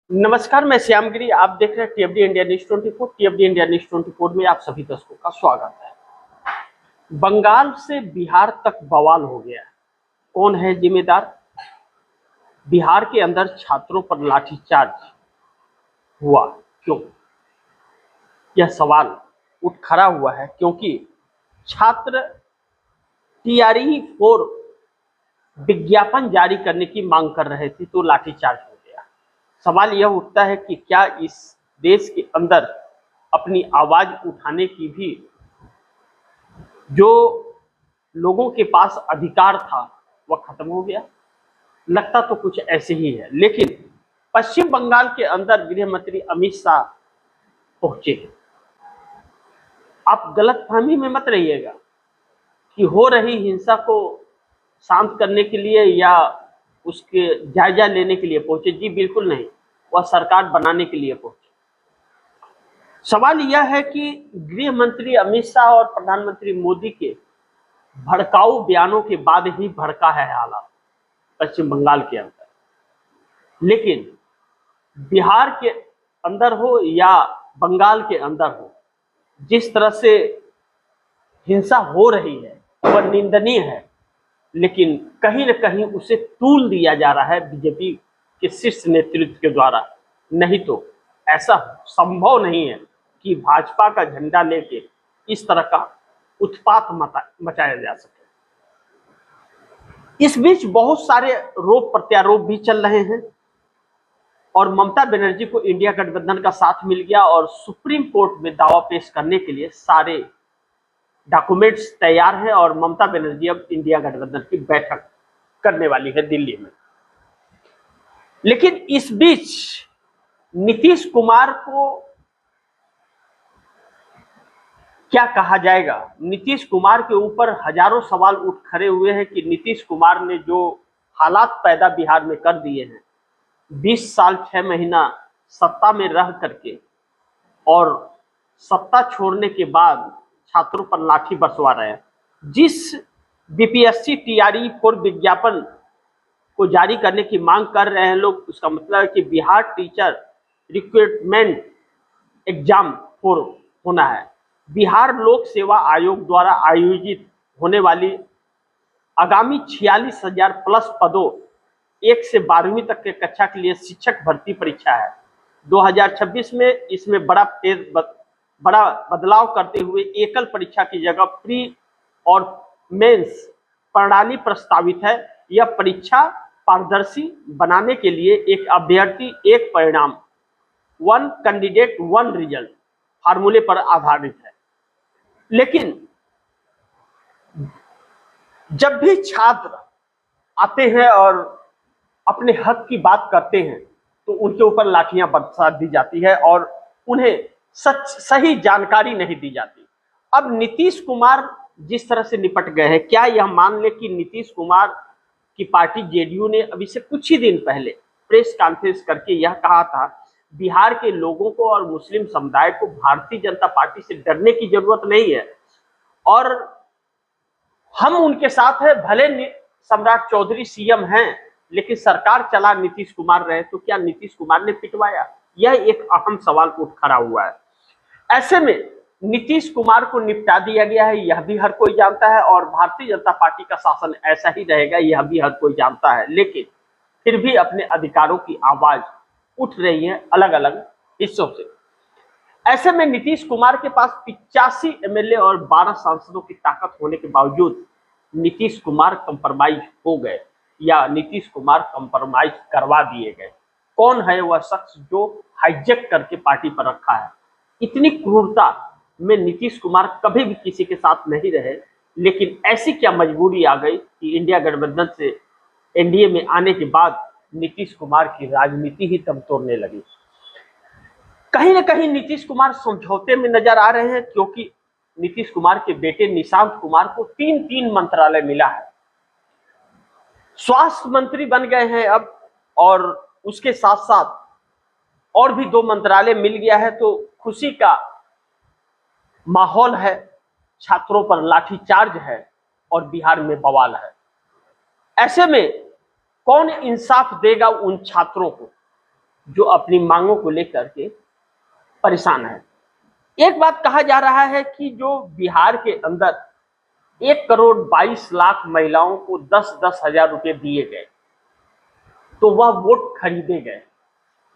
नमस्कार, मैं श्यामगिरी। आप देख रहे हैं टीएफडी इंडिया न्यूज 24। टीएफडी इंडिया न्यूज 24 में आप सभी दर्शकों का स्वागत है। बंगाल से बिहार तक बवाल हो गया। कौन है जिम्मेदार? बिहार के अंदर छात्रों पर लाठीचार्ज हुआ क्यों? यह सवाल उठ खड़ा हुआ है क्योंकि छात्र टीआरई 4 विज्ञापन जारी करने की मांग कर रहे थे तो लाठीचार्ज हो गया। सवाल यह उठता है कि क्या इस देश के अंदर अपनी आवाज उठाने की भी जो लोगों के पास अधिकार था वह खत्म हो गया? लगता तो कुछ ऐसे ही है। लेकिन पश्चिम बंगाल के अंदर गृह मंत्री अमित शाह पहुंचे हैं। आप गलतफहमी में मत रहिएगा कि हो रही हिंसा को शांत करने के लिए या उसके जायजा लेने के लिए पहुंचे। जी बिल्कुल नहीं, वह सरकार बनाने के लिए पहुंचे। सवाल यह है कि गृह मंत्री अमित शाह और प्रधानमंत्री मोदी के भड़काऊ बयानों के बाद ही भड़का है हालात पश्चिम बंगाल के अंदर। लेकिन बिहार के अंदर हो या बंगाल के अंदर हो, जिस तरह से हिंसा हो रही है वह निंदनीय है। लेकिन कहीं न कहीं उसे तूल दिया जा रहा है बीजेपी के शीर्ष नेतृत्व के द्वारा। नहीं तो ऐसा संभव नहीं है कि भाजपा का झंडा लेके इस तरह का उत्पात मचाया जा सके। इस बीच बहुत सारे आरोप प्रत्यारोप भी चल रहे हैं और ममता बनर्जी को इंडिया गठबंधन का साथ मिल गया और सुप्रीम कोर्ट में दावा पेश करने के लिए सारे डॉक्यूमेंट्स तैयार हैं और ममता बनर्जी अब इंडिया गठबंधन की बैठक करने वाली है दिल्ली में। लेकिन इस बीच नीतीश कुमार को क्या कहा जाएगा? नीतीश कुमार के ऊपर हजारों सवाल उठ खड़े हुए हैं कि नीतीश कुमार ने जो हालात पैदा बिहार में कर दिए हैं, 20 साल 6 महीना सत्ता में रह करके और सत्ता छोड़ने के बाद छात्रों पर लाठी बरसवा रहे हैं। जिस बीपीएससी टीआरई 4 विज्ञापन को जारी करने की मांग कर रहे हैं लोग, उसका मतलब है कि बिहार टीचर रिक्रूटमेंट एग्जाम 4 होना है। बिहार लोक सेवा आयोग द्वारा आयोजित होने वाली आगामी 46,000 प्लस पदों 1 से 12वीं तक के कक्षा के लिए शिक्षक भर्ती परीक्षा है। 2026 में इसमें बड़ा बदलाव करते हुए एकल परीक्षा की जगह प्री और मेंस प्रणाली प्रस्तावित है। यह परीक्षा पारदर्शी बनाने के लिए एक अभ्यर्थी एक परिणाम, 1 कैंडिडेट 1 रिजल्ट फार्मूले पर आधारित है। लेकिन जब भी छात्र आते हैं और अपने हक की बात करते हैं तो उनके ऊपर लाठियां बरसा दी जाती है और उन्हें सही जानकारी नहीं दी जाती। अब नीतीश कुमार जिस तरह से निपट गए हैं, क्या यह मान ले कि नीतीश कुमार की पार्टी जेडीयू ने अभी से कुछ ही दिन पहले प्रेस कॉन्फ्रेंस करके यह कहा था, बिहार के लोगों को और मुस्लिम समुदाय को भारतीय जनता पार्टी से डरने की जरूरत नहीं है और हम उनके साथ हैं। भले सम्राट चौधरी सीएम हैं लेकिन सरकार चला नीतीश कुमार रहे, तो क्या नीतीश कुमार ने पिटवाया? यह एक अहम सवाल उठ खड़ा हुआ है। ऐसे में नीतीश कुमार को निपटा दिया गया है, यह भी हर कोई जानता है और भारतीय जनता पार्टी का शासन ऐसा ही रहेगा, यह भी हर कोई जानता है। लेकिन फिर भी अपने अधिकारों की आवाज उठ रही है अलग अलग हिस्सों से। ऐसे में नीतीश कुमार के पास 85 एमएलए और 12 सांसदों की ताकत होने के बावजूद नीतीश कुमार कंप्रोमाइज हो गए या नीतीश कुमार कंप्रोमाइज करवा दिए गए। कौन है वह शख्स जो हाईजैक करके पार्टी पर रखा है? इतनी क्रूरता में नीतीश कुमार कभी भी किसी के साथ नहीं रहे, लेकिन ऐसी क्या मजबूरी आ गई कि इंडिया गठबंधन से एनडीए में आने के बाद नीतीश कुमार की राजनीति ही दम तोड़ने लगी। कहीं ना कहीं नीतीश कुमार समझौते में नजर आ रहे हैं क्योंकि नीतीश कुमार के बेटे निशांत कुमार को 3 मंत्रालय मिला है। स्वास्थ्य मंत्री बन गए हैं अब और उसके साथ साथ और भी 2 मंत्रालय मिल गया है, तो खुशी का माहौल है। छात्रों पर लाठीचार्ज है और बिहार में बवाल है। ऐसे में कौन इंसाफ देगा उन छात्रों को जो अपनी मांगों को लेकर के परेशान है। एक बात कहा जा रहा है कि जो बिहार के अंदर 1,22,00,000 महिलाओं को 10-10 हजार रुपए दिए गए तो वह वोट खरीदे गए,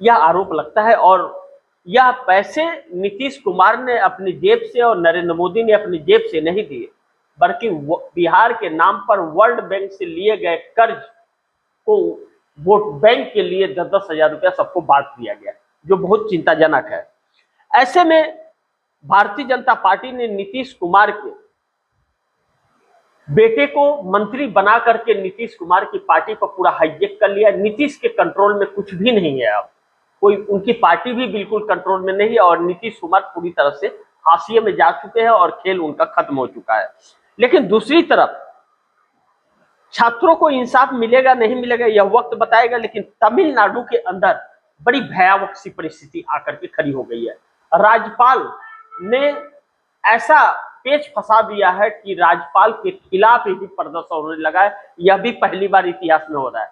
यह आरोप लगता है। और यह पैसे नीतीश कुमार ने अपनी जेब से और नरेंद्र मोदी ने अपनी जेब से नहीं दिए, बल्कि बिहार के नाम पर वर्ल्ड बैंक से लिए गए कर्ज को वोट बैंक के लिए 10-10 हजार रुपया सबको बांट दिया गया, जो बहुत चिंताजनक है। ऐसे में भारतीय जनता पार्टी ने नीतीश कुमार के बेटे को मंत्री बना करके नीतीश कुमार की पार्टी पर पूरा हाईजेक कर लिया। नीतीश के कंट्रोल में कुछ भी नहीं है, अब कोई उनकी पार्टी भी बिल्कुल कंट्रोल में नहीं है और नीतीश कुमार पूरी तरह से हाशिए में जा चुके हैं और खेल उनका खत्म हो चुका है। लेकिन दूसरी तरफ छात्रों को इंसाफ मिलेगा नहीं मिलेगा यह वक्त बताएगा, लेकिन तमिलनाडु के अंदर बड़ी भयावह सी परिस्थिति आकर के खड़ी हो गई है। राज्यपाल ने ऐसा पेच फंसा दिया है कि राज्यपाल के खिलाफ ही प्रदर्शन होने लगा है। यह भी पहली बार इतिहास में हो रहा है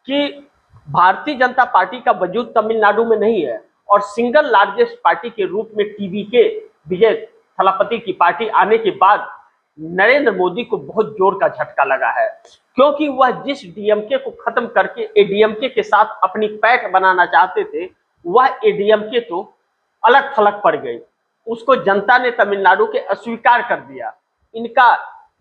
कि भारतीय जनता पार्टी का वजूद तमिलनाडु में नहीं है और सिंगल लार्जेस्ट पार्टी के रूप में टीवीके विजय थलापति की पार्टी आने के बाद नरेंद्र मोदी को बहुत जोर का झटका लगा है, क्योंकि वह जिस डीएमके को खत्म करके एडीएमके के साथ अपनी पैठ बनाना चाहते थे, वह एडीएमके तो अलग थलग पड़ गई। उसको जनता ने तमिलनाडु के अस्वीकार कर दिया। इनका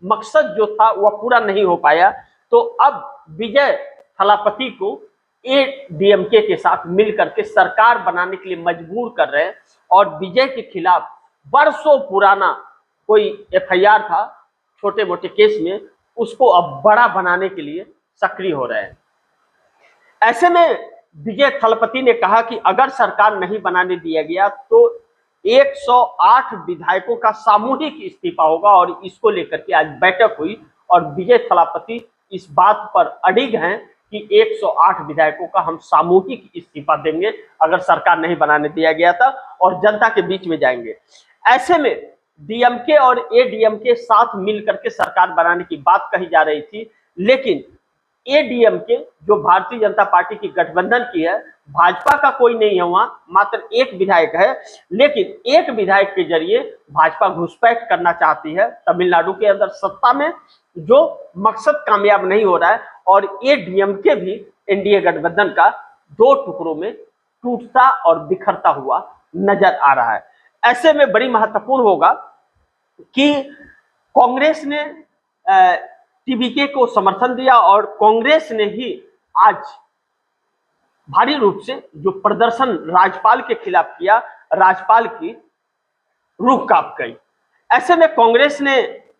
मकसद जो था वह पूरा नहीं हो पाया, तो अब विजय थलापति को एडीएमके के साथ मिलकर के सरकार बनाने के लिए मजबूर कर रहे हैं और विजय के खिलाफ बरसों पुराना कोई एफआईआर था छोटे मोटे केस में, उसको अब बड़ा बनाने के लिए सक्रिय हो रहे हैं। ऐसे में विजय थलापति ने कहा कि अगर सरकार नहीं बनाने दिया गया तो 108 विधायकों का सामूहिक इस्तीफा होगा और इसको लेकर के आज बैठक हुई और विजय थलापति इस बात पर अडिग हैं कि 108 विधायकों का हम सामूहिक इस्तीफा देंगे अगर सरकार नहीं बनाने दिया गया था और जनता के बीच में जाएंगे। ऐसे में डीएमके और एडीएमके साथ मिलकर के सरकार बनाने की बात कही जा रही थी, लेकिन एडीएमके जो भारतीय जनता पार्टी की गठबंधन की है, भाजपा का कोई नहीं है, वहां मात्र एक विधायक है, लेकिन एक विधायक के जरिए भाजपा घुसपैठ करना चाहती है तमिलनाडु के अंदर सत्ता में, जो मकसद कामयाब नहीं हो रहा है और एडीएमके भी एनडीए गठबंधन का दो टुकड़ों में टूटता और बिखरता हुआ नजर आ रहा है। ऐसे में बड़ी महत्वपूर्ण होगा कि कांग्रेस ने टीवीके को समर्थन दिया और कांग्रेस ने ही आज भारी रूप से जो प्रदर्शन राज्यपाल के खिलाफ किया, राज्यपाल की रूह कांप गई। ऐसे में कांग्रेस ने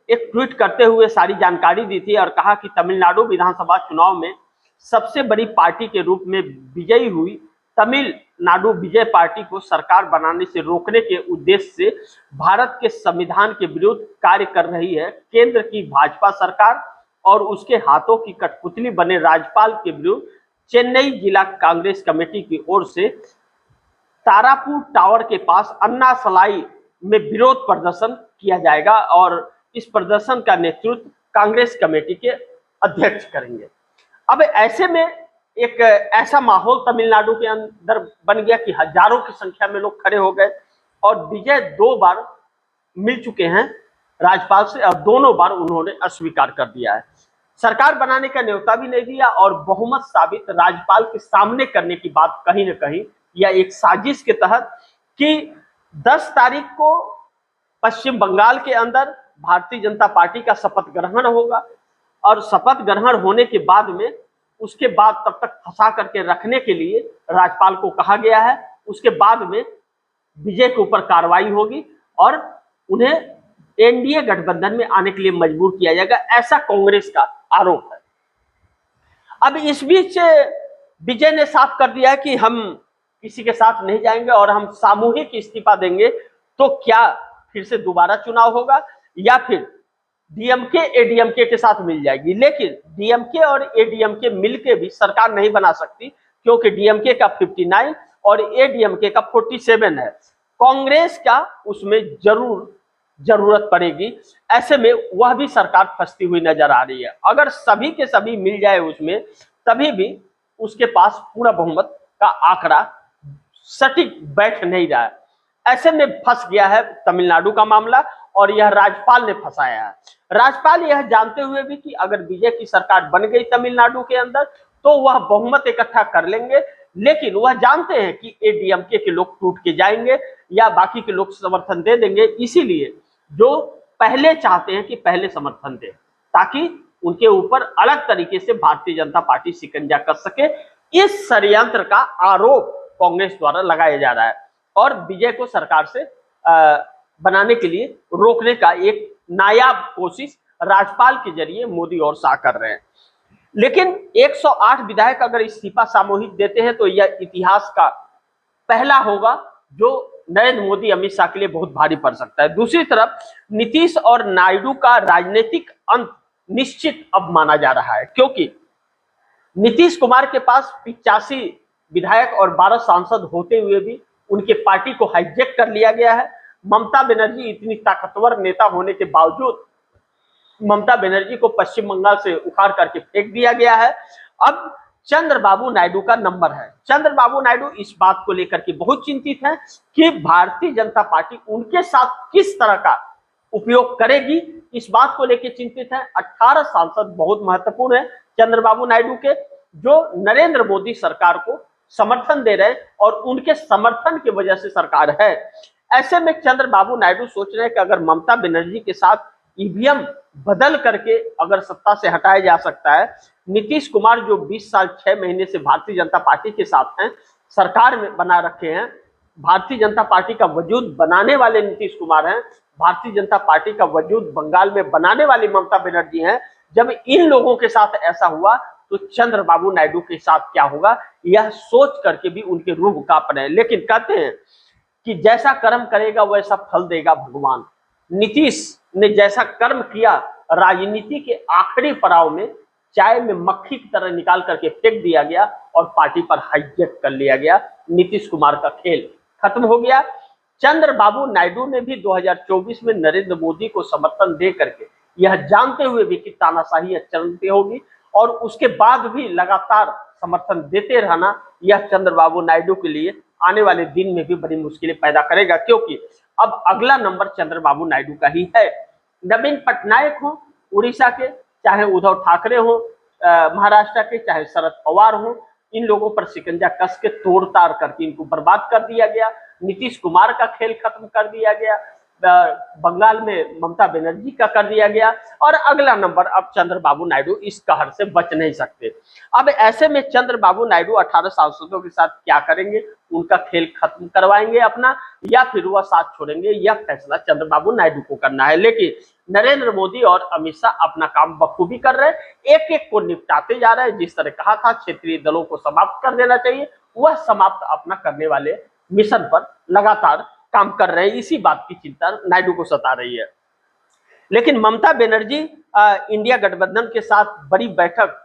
एक ट्वीट करते हुए सारी जानकारी दी थी और कहा कि तमिलनाडु विधानसभा चुनाव में सबसे बड़ी पार्टी के रूप में विजयी हुई तमिलनाडु विजय पार्टी को सरकार बनाने से रोकने के उद्देश्य से भारत के संविधान के विरुद्ध कार्य कर रही है केंद्र की भाजपा सरकार और उसके हाथों की कठपुतली बने राज्यपाल के विरुद्ध चेन्नई जिला कांग्रेस कमेटी की ओर से तारापुर टावर के पास अन्ना सलाई में विरोध प्रदर्शन किया जाएगा और इस प्रदर्शन का नेतृत्व कांग्रेस कमेटी के अध्यक्ष करेंगे। अब ऐसे में एक ऐसा माहौल तमिलनाडु के अंदर बन गया कि हजारों की संख्या में लोग खड़े हो गए और विजय 2 बार मिल चुके हैं राज्यपाल से और दोनों बार उन्होंने अस्वीकार कर दिया है। सरकार बनाने का न्योता भी नहीं दिया और बहुमत साबित राज्यपाल के सामने करने की बात कहीं न कहीं या एक साजिश के तहत कि 10 तारीख को पश्चिम बंगाल के अंदर भारतीय जनता पार्टी का शपथ ग्रहण होगा और शपथ ग्रहण होने के बाद में उसके बाद तब तक फंसा करके रखने के लिए राज्यपाल को कहा गया है। उसके बाद में विजय के ऊपर कार्रवाई होगी और उन्हें एनडीए गठबंधन में आने के लिए मजबूर किया जाएगा, ऐसा कांग्रेस का आरोप है। अब इस बीच विजय ने साफ कर दिया है कि हम किसी के साथ नहीं जाएंगे और हम सामूहिक इस्तीफा देंगे, तो क्या फिर से दोबारा चुनाव होगा या फिर डीएमके एडीएमके के साथ मिल जाएगी। लेकिन डीएमके और एडीएमके मिलके भी सरकार नहीं बना सकती क्योंकि डीएमके का 59 और एडीएमके का 47 है। कांग्रेस का उसमें जरूरत पड़ेगी। ऐसे में वह भी सरकार फंसती हुई नजर आ रही है। अगर सभी के सभी मिल जाए उसमें, तभी भी उसके पास पूरा बहुमत का आंकड़ा सटीक बैठ नहीं रहा है। ऐसे में फंस गया है तमिलनाडु का मामला और यह राज्यपाल ने फंसाया है। राज्यपाल यह जानते हुए भी कि अगर बीजेपी की सरकार बन गई तमिलनाडु के अंदर तो वह बहुमत इकट्ठा कर लेंगे, लेकिन वह जानते हैं कि एडीएमके के लोग टूट के जाएंगे या बाकी के लोग समर्थन दे देंगे, इसीलिए जो पहले चाहते हैं कि पहले समर्थन दे ताकि उनके ऊपर अलग तरीके से भारतीय जनता पार्टी शिकंजा कर सके। इस षड्यंत्र का आरोप कांग्रेस द्वारा लगाया जा रहा है और विजय को सरकार से बनाने के लिए रोकने का एक नायाब कोशिश राज्यपाल के जरिए मोदी और शाह कर रहे हैं। लेकिन 108 विधायक अगर इस्तीफा सामूहिक देते हैं तो यह इतिहास का पहला होगा जो नरेंद्र मोदी अमित शाह के लिए बहुत भारी पड़ सकता है। दूसरी तरफ नीतीश और नायडू का राजनीतिक अंत निश्चित अब माना जा रहा है, क्योंकि नीतीश कुमार के पास 85 विधायक और 12 सांसद होते हुए भी उनके पार्टी को हाईजैक कर लिया गया है। ममता बनर्जी इतनी ताकतवर नेता होने के बावजूद ममता बनर्जी को पश्चिम बंगाल से उखाड़ करके फेंक दिया गया है। अब चंद्रबाबू नायडू का नंबर है। चंद्रबाबू नायडू इस बात को लेकर के बहुत चिंतित हैं कि भारतीय जनता पार्टी उनके साथ किस तरह का उपयोग करेगी, इस बात को लेकर चिंतित है। 18 सांसद बहुत महत्वपूर्ण है चंद्रबाबू नायडू के, जो नरेंद्र मोदी सरकार को समर्थन दे रहे हैं और उनके समर्थन की वजह से सरकार है। ऐसे में चंद्रबाबू नायडू सोच रहे हैं कि अगर ममता बनर्जी के साथ ईवीएम बदल करके अगर सत्ता से हटाया जा सकता है, नीतीश कुमार जो 20 साल 6 महीने से भारतीय जनता पार्टी के साथ हैं, सरकार में बना रखे हैं, भारतीय जनता पार्टी का वजूद बनाने वाले नीतीश कुमार हैं, भारतीय जनता पार्टी का वजूद बंगाल में बनाने वाली ममता बनर्जी हैं। जब इन लोगों के साथ ऐसा हुआ तो चंद्रबाबू नायडू के साथ क्या होगा, यह सोच करके भी उनके रूह कांप रहे हैं। लेकिन कहते हैं कि जैसा कर्म करेगा वैसा फल देगा भगवान। नीतीश ने जैसा कर्म किया, राजनीति के आखिरी पड़ाव में चाय में मक्खी की तरह निकाल करके फेंक दिया गया और पार्टी पर हाईजैक कर लिया गया। नीतीश कुमार का खेल खत्म हो गया। चंद्रबाबू नायडू ने भी 2024 में नरेंद्र मोदी को समर्थन दे करके, यह जानते हुए भी कि तानाशाही चलती होगी और उसके बाद भी लगातार समर्थन देते रहना, यह चंद्रबाबू नायडू के लिए आने वाले दिन में भी बड़ी मुश्किलें पैदा करेगा, क्योंकि अब अगला नंबर चंद्रबाबू नायडू का ही है। नवीन पटनायक हो उड़ीसा के, चाहे उद्धव ठाकरे हो महाराष्ट्र के, चाहे शरद पवार हो, इन लोगों पर शिकंजा कस के तोड़ ताड़ करके इनको बर्बाद कर दिया गया। नीतीश कुमार का खेल खत्म कर दिया गया, बंगाल में ममता बनर्जी का कर दिया गया और अगला नंबर अब चंद्रबाबू नायडू इस कहर से बच नहीं सकते। अब ऐसे में चंद्रबाबू नायडू 18 सांसदों के साथ क्या करेंगे, उनका खेल खत्म करवाएंगे अपना या फिर वह साथ छोड़ेंगे, यह फैसला चंद्रबाबू नायडू को करना है। लेकिन नरेंद्र मोदी और अमित शाह अपना काम बखूबी कर रहे हैं, एक एक को निपटाते जा रहे हैं। जिस तरह कहा था क्षेत्रीय दलों को समाप्त कर देना चाहिए, वह समाप्त अपना करने वाले मिशन पर लगातार काम कर रहे हैं। इसी बात की चिंता नायडू को सता रही है। लेकिन ममता बनर्जी इंडिया गठबंधन के साथ बड़ी बैठक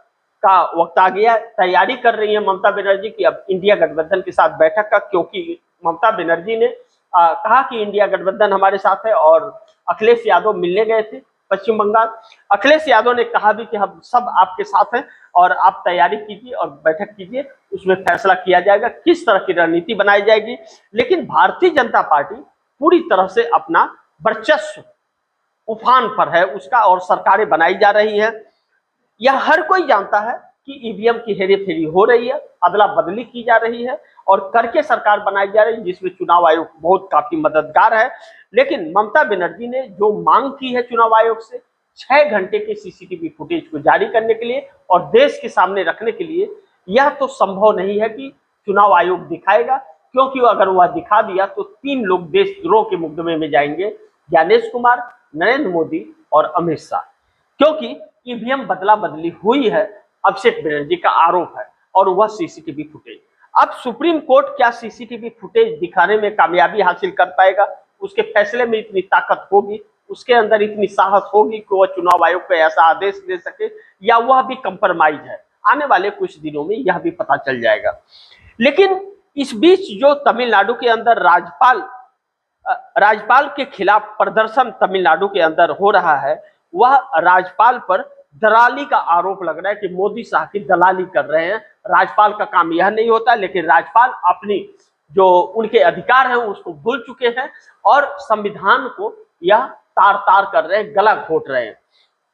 का वक्त आ गया, तैयारी कर रही है ममता बनर्जी की अब इंडिया गठबंधन के साथ बैठक का, क्योंकि ममता बनर्जी ने कहा कि इंडिया गठबंधन हमारे साथ है और अखिलेश यादव मिलने गए थे पश्चिम बंगाल। अखिलेश यादव ने कहा भी कि हम सब आपके साथ हैं और आप तैयारी कीजिए और बैठक कीजिए, उसमें फैसला किया जाएगा किस तरह की रणनीति बनाई जाएगी। लेकिन भारतीय जनता पार्टी पूरी तरह से अपना वर्चस्व उफान पर है उसका और सरकारें बनाई जा रही है। यह हर कोई जानता है कि ईवीएम की हेरी फेरी हो रही है, अदला बदली की जा रही है और करके सरकार बनाई जा रही है, जिसमें चुनाव आयोग बहुत काफी मददगार है। लेकिन ममता बनर्जी ने जो मांग की है चुनाव आयोग से 6 घंटे के सीसीटीवी फुटेज को जारी करने के लिए और देश के सामने रखने के लिए, यह तो संभव नहीं है कि चुनाव आयोग दिखाएगा, क्योंकि अगर वह दिखा दिया तो 3 लोग देशद्रोह के मुकदमे में जाएंगे, ज्ञानेश कुमार, नरेंद्र मोदी और अमित शाह, क्योंकि ईवीएम बदला बदली हुई है, अभिषेक बनर्जी का आरोप है और वह सीसीटीवी फुटेज। अब सुप्रीम कोर्ट क्या सीसीटीवी फुटेज दिखाने में कामयाबी हासिल कर पाएगा, उसके फैसले में इतनी ताकत होगी, उसके अंदर इतनी साहस होगी कि वह चुनाव आयोग को ऐसा आदेश दे सके, या वह भी कंप्रोमाइज है। आने वाले कुछ दिनों में यह भी पता चल जाएगा। लेकिन इस बीच जो तमिलनाडु के अंदर राज्यपाल के खिलाफ प्रदर्शन तमिलनाडु के अंदर हो रहा है, वह राज्यपाल पर दलाली का आरोप लग रहा है कि मोदी शाह की दलाली कर रहे हैं। राज्यपाल का काम यह नहीं होता, लेकिन राज्यपाल अपनी जो उनके अधिकार हैं उसको भूल चुके हैं और संविधान को यह तार तार कर रहे हैं, गला घोट रहे हैं।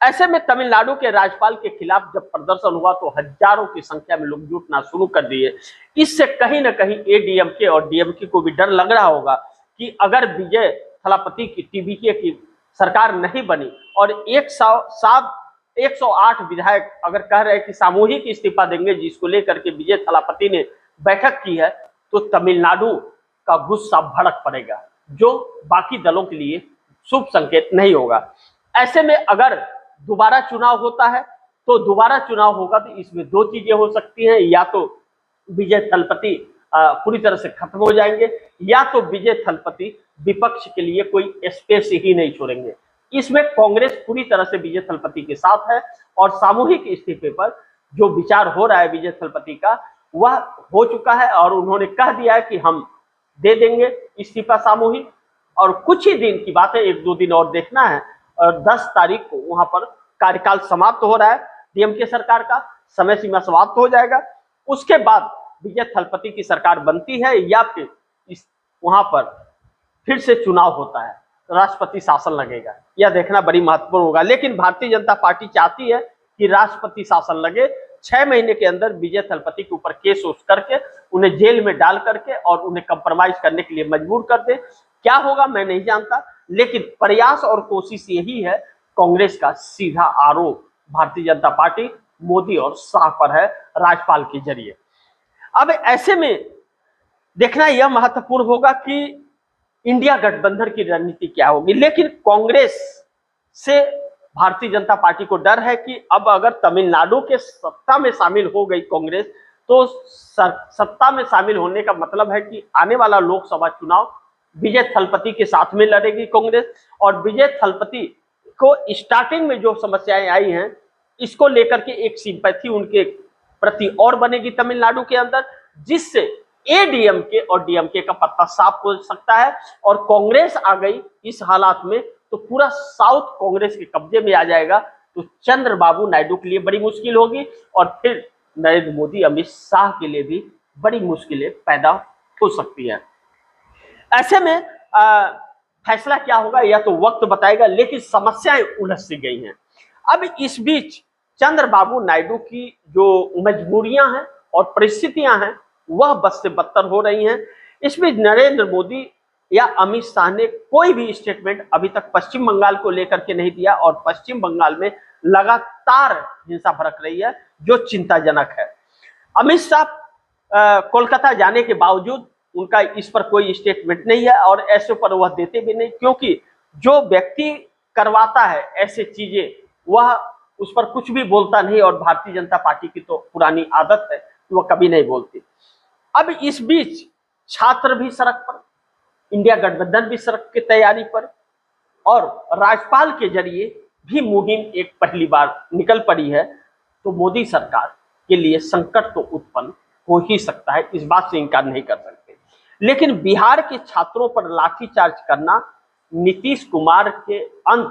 ऐसे में तमिलनाडु के राज्यपाल के खिलाफ जब प्रदर्शन हुआ तो हजारों की संख्या में लोग जुटना शुरू कर दिए। इससे कहीं ना कहीं एडीएमके और डीएमके को भी डर लग रहा होगा कि अगर विजय थलापति की टीवीके की सरकार नहीं बनी और 108 विधायक अगर कह रहे हैं कि सामूहिक इस्तीफा देंगे, जिसको लेकर के विजय थलापति ने बैठक की है, तो तमिलनाडु का गुस्सा भड़क पड़ेगा, जो बाकी दलों के लिए शुभ संकेत नहीं होगा। ऐसे में अगर दोबारा चुनाव होता है तो दोबारा चुनाव होगा तो इसमें दो चीजें हो सकती हैं, या तो विजय थलपति पूरी तरह से खत्म हो जाएंगे, या तो विजय थलपति विपक्ष के लिए कोई स्पेस ही नहीं छोड़ेंगे। इसमें कांग्रेस पूरी तरह से विजय थलपति के साथ है और सामूहिक इस्तीफे पर जो विचार हो रहा है विजय थलपति का, वह हो चुका है और उन्होंने कह दिया है कि हम दे देंगे इस्तीफा सामूहिक। और कुछ ही दिन की बात है, 1-2 दिन और देखना है, और 10 तारीख को वहां पर कार्यकाल समाप्त हो रहा है डीएमके सरकार का, समय सीमा समाप्त हो जाएगा। उसके बाद विजय थलपति की सरकार बनती है या फिर वहां पर फिर से चुनाव होता है, राष्ट्रपति शासन लगेगा, यह देखना बड़ी महत्वपूर्ण होगा। लेकिन भारतीय जनता पार्टी चाहती है कि राष्ट्रपति शासन लगे, 6 महीने के अंदर विजय थलपति के ऊपर केस उस करके उन्हें जेल में डाल करके और उन्हें कंप्रोमाइज करने के लिए मजबूर कर दे। क्या होगा मैं नहीं जानता, लेकिन प्रयास और कोशिश यही है। कांग्रेस का सीधा आरोप भारतीय जनता पार्टी मोदी और शाह पर है राज्यपाल के जरिए। अब ऐसे में देखना यह महत्वपूर्ण होगा कि इंडिया गठबंधन की रणनीति क्या होगी। लेकिन कांग्रेस से भारतीय जनता पार्टी को डर है कि अब अगर तमिलनाडु के सत्ता में शामिल हो गई कांग्रेस, तो सत्ता में शामिल होने का मतलब है कि आने वाला लोकसभा चुनाव विजय थलपति के साथ में लड़ेगी कांग्रेस। और विजय थलपति को स्टार्टिंग में जो समस्याएं आई हैं, इसको लेकर के एक सिंपैथी उनके प्रति और बनेगी तमिलनाडु के अंदर, जिससे एडीएमके और डीएमके का पत्ता साफ हो सकता है। और कांग्रेस आ गई इस हालात में तो पूरा साउथ कांग्रेस के कब्जे में आ जाएगा, तो चंद्रबाबू नायडू के लिए बड़ी मुश्किल होगी और फिर नरेंद्र मोदी अमित शाह के लिए भी बड़ी मुश्किलें पैदा हो सकती हैं। ऐसे में फैसला क्या होगा यह तो वक्त बताएगा, लेकिन समस्याएं उलझ सी गई हैं। अब इस बीच चंद्रबाबू नायडू की जो मजबूरियां हैं और परिस्थितियां हैं वह बद से बदतर हो रही हैं। इसमें नरेंद्र मोदी या अमित शाह ने कोई भी स्टेटमेंट अभी तक पश्चिम बंगाल को लेकर के नहीं दिया और पश्चिम बंगाल में लगातार हिंसा भड़क रही है, जो चिंताजनक है। अमित शाह कोलकाता जाने के बावजूद उनका इस पर कोई स्टेटमेंट नहीं है और ऐसे पर वह देते भी नहीं, क्योंकि जो व्यक्ति करवाता है ऐसे चीजें वह उस पर कुछ भी बोलता नहीं, और भारतीय जनता पार्टी की तो पुरानी आदत है कि वह कभी नहीं बोलती। अब इस बीच छात्र भी सड़क पर, इंडिया गठबंधन भी सड़क की तैयारी पर, और राज्यपाल के जरिए भी मुहिम एक पहली बार निकल पड़ी है, तो मोदी सरकार के लिए संकट तो उत्पन्न हो ही सकता है, इस बात से इनकार नहीं कर सकते। लेकिन बिहार के छात्रों पर लाठीचार्ज करना नीतीश कुमार के अंत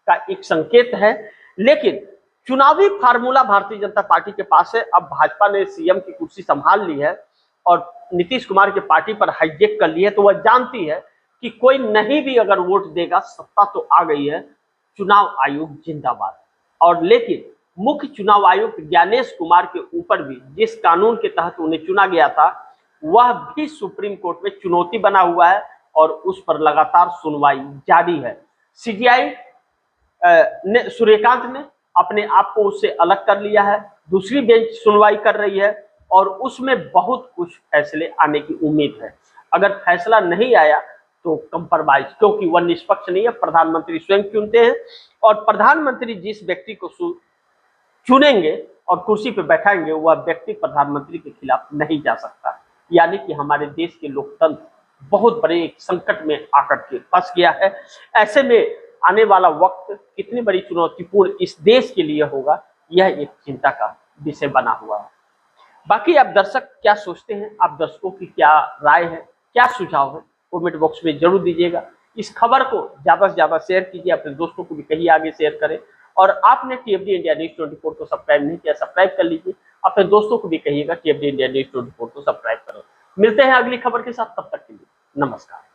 का एक संकेत है। लेकिन चुनावी फार्मूला भारतीय जनता पार्टी के पास है। अब भाजपा ने सीएम की कुर्सी संभाल ली है और नीतीश कुमार की पार्टी पर हाईजेक कर ली है, तो वह जानती है कि कोई नहीं भी अगर वोट देगा, सत्ता तो आ गई है, चुनाव आयोग जिंदाबाद। और लेकिन मुख्य चुनाव आयुक्त ज्ञानेश कुमार के ऊपर भी जिस कानून के तहत उन्हें चुना गया था वह भी सुप्रीम कोर्ट में चुनौती बना हुआ है और उस पर लगातार सुनवाई जारी है। सीजीआई ने सूर्यकांत ने अपने आप को उससे अलग कर लिया है, दूसरी बेंच सुनवाई कर रही है और उसमें बहुत कुछ फैसले आने की उम्मीद है। अगर फैसला नहीं आया तो कंप्रोमाइज, क्योंकि वह निष्पक्ष नहीं है, प्रधानमंत्री स्वयं चुनते हैं और प्रधानमंत्री जिस व्यक्ति को चुनेंगे और कुर्सी पे बैठाएंगे वह व्यक्ति प्रधानमंत्री के खिलाफ नहीं जा सकता। यानी कि हमारे देश के लोकतंत्र बहुत बड़े एक संकट में आकर के फंस गया है। ऐसे में आने वाला वक्त कितनी बड़ी चुनौतीपूर्ण इस देश के लिए होगा, यह एक चिंता का विषय बना हुआ है। बाकी आप दर्शक क्या सोचते हैं, आप दर्शकों की क्या राय है, क्या सुझाव है, कमेंट बॉक्स में जरूर दीजिएगा। इस खबर को ज्यादा से ज्यादा शेयर कीजिए, अपने दोस्तों को भी कहिए आगे शेयर करें। और आपने टीएफडी इंडिया न्यूज 24 को सब्सक्राइब नहीं किया, सब्सक्राइब कर लीजिए। अपने दोस्तों को भी कहिएगा टीएफडी इंडिया न्यूज 24 को सब्सक्राइब करें। मिलते हैं अगली खबर के साथ, तब तक के लिए नमस्कार।